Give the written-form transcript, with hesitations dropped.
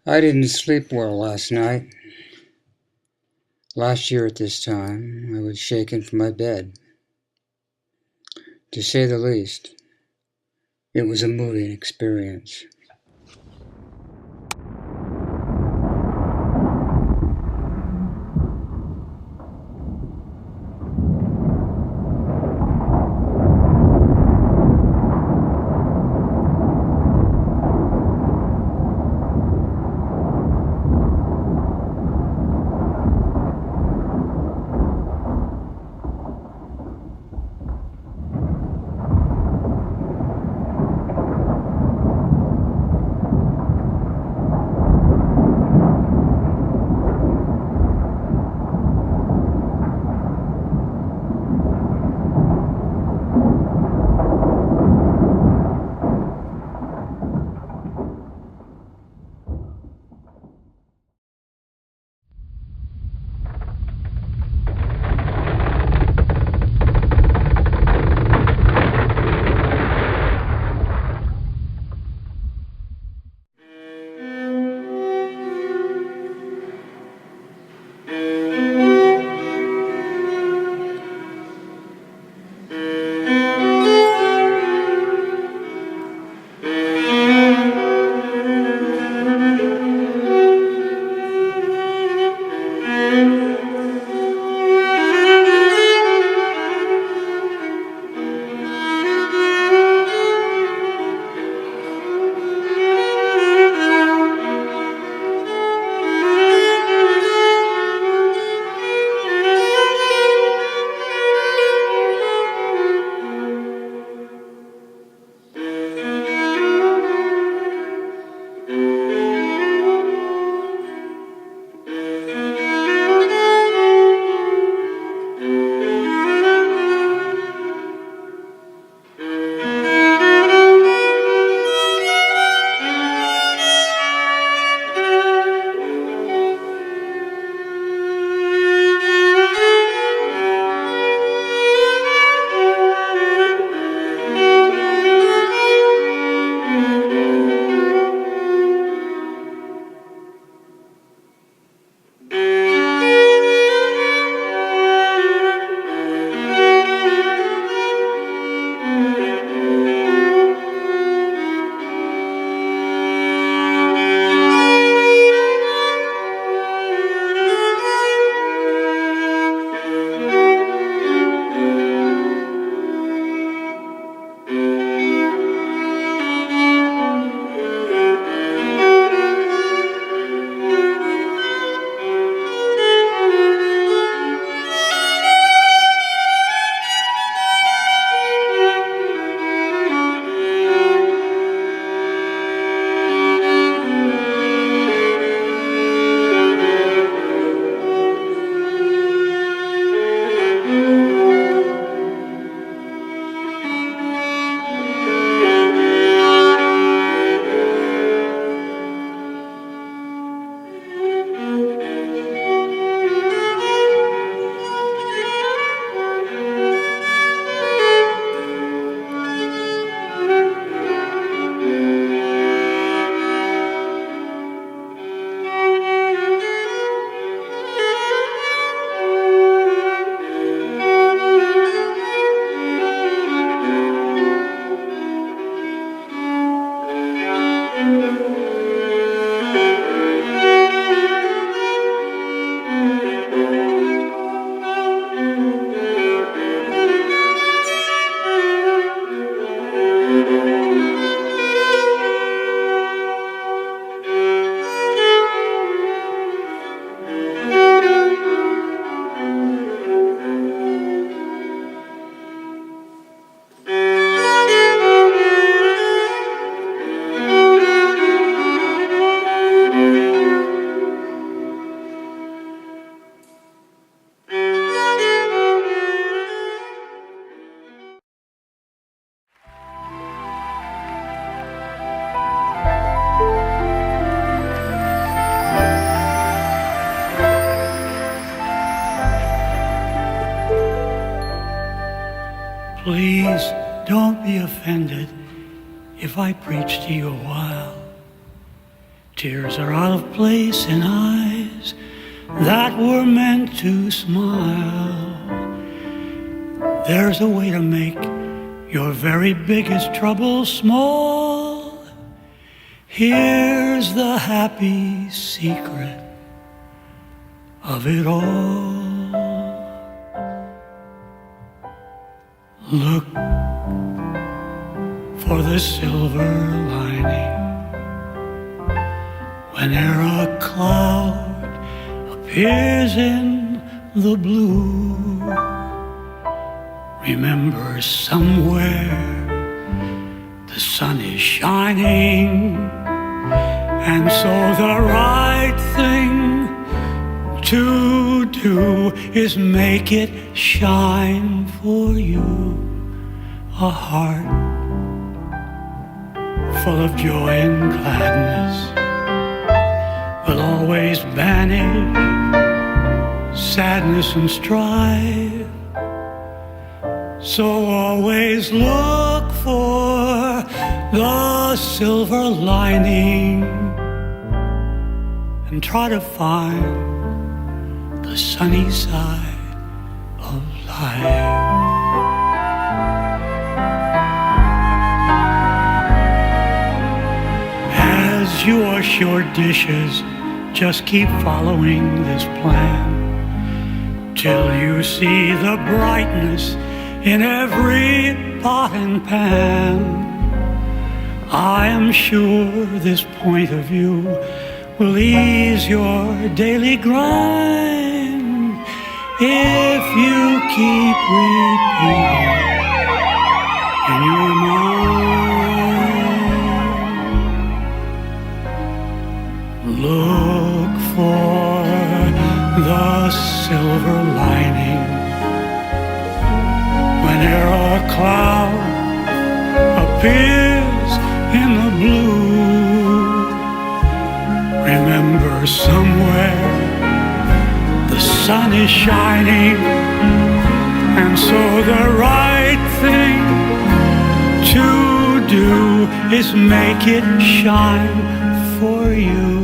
I didn't sleep well last night. Last year at this time, I was shaken from my bed. To say the least, it was a moving experience. Please don't be offended if I preach to you a while. Tears are out of place in eyes that were meant to smile. There's a way to make your very biggest trouble small. Here's the happy secret of it all. Look for the silver lining whene'er a cloud appears in the blue. Remember, somewhere the sun is shining, and so the right thing to do is make it shine for you. A heart full of joy and gladness will always banish sadness and strife. So always look for the silver lining and try to find the sunny side of life. As you wash your dishes, just keep following this plan till you see the brightness in every pot and pan. I am sure this point of view will ease your daily grind if you keep repeating in your mind. Look for the silver lining whene'er a cloud appears in the blue. Remember, somewhere the sun is shining, and so the right thing to do is make it shine for you.